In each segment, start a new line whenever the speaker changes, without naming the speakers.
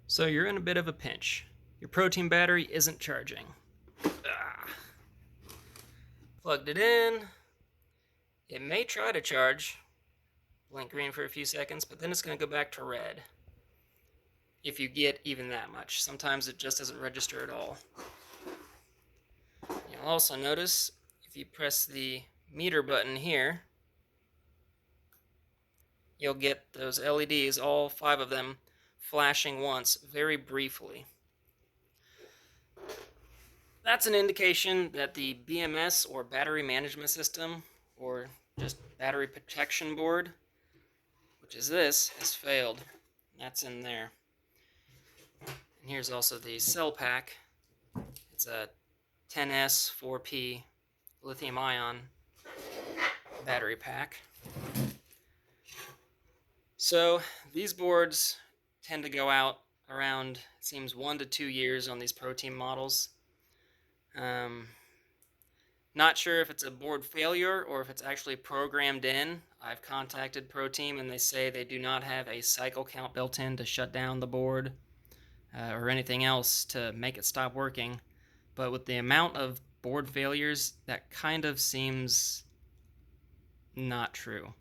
So you're in a bit of a pinch. Your ProTeam battery isn't charging. Ah. Plugged it in. It may try to charge. Blink green for a few seconds, but then it's going to go back to red. If you get even that much. Sometimes it just doesn't register at all. You'll also notice if you press the meter button here, you'll get those LEDs, all 5 of them, flashing once very briefly. That's an indication that the BMS, or battery management system, or just battery protection board, which is this, has failed. That's in there. And here's also the cell pack. It's a 10S 4P lithium ion battery pack. So these boards tend to go out around, it seems, 1 to 2 years on these ProTeam models. Not sure if it's a board failure or if it's actually programmed in. I've contacted ProTeam and they say they do not have a cycle count built in to shut down the board or anything else to make it stop working. But with the amount of board failures, that kind of seems not true.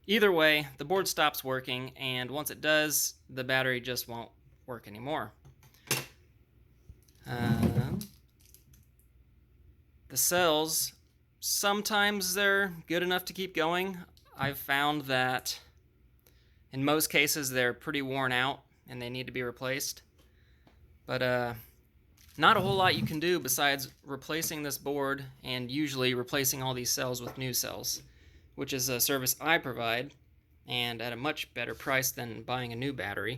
Either way, the board stops working, and once it does, the battery just won't work anymore. The cells, sometimes they're good enough to keep going. I've found that in most cases they're pretty worn out and they need to be replaced. But not a whole lot you can do besides replacing this board and usually replacing all these cells with new cells, which is a service I provide and at a much better price than buying a new battery.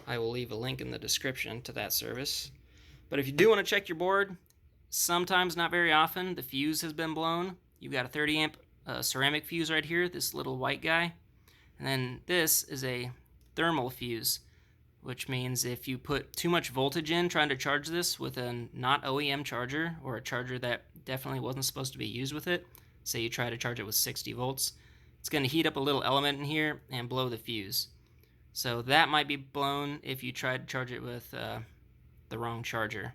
I will leave a link in the description to that service. But if you do want to check your board, sometimes, not very often, the fuse has been blown. You've got a 30 amp ceramic fuse right here, this little white guy. And then this is a thermal fuse, which means if you put too much voltage in trying to charge this with a not OEM charger, or a charger that definitely wasn't supposed to be used with it, say you try to charge it with 60 volts, it's going to heat up a little element in here and blow the fuse. So that might be blown if you try to charge it with the wrong charger.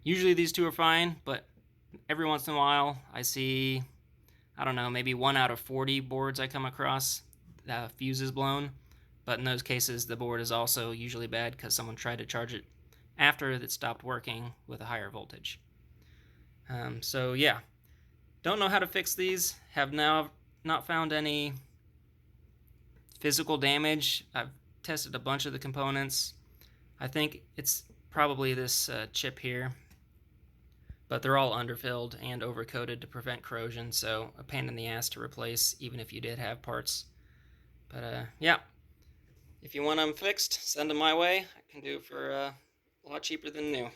Usually these two are fine, but every once in a while I see, I don't know, maybe 1 out of 40 boards I come across, the fuse is blown. But in those cases, the board is also usually bad because someone tried to charge it after it stopped working with a higher voltage. So yeah, don't know how to fix these. Have now not found any physical damage. I've tested a bunch of the components. I think it's probably this chip here, but they're all underfilled and overcoated to prevent corrosion, so a pain in the ass to replace even if you did have parts. But yeah, if you want them fixed, send them my way. I can do it for a lot cheaper than new.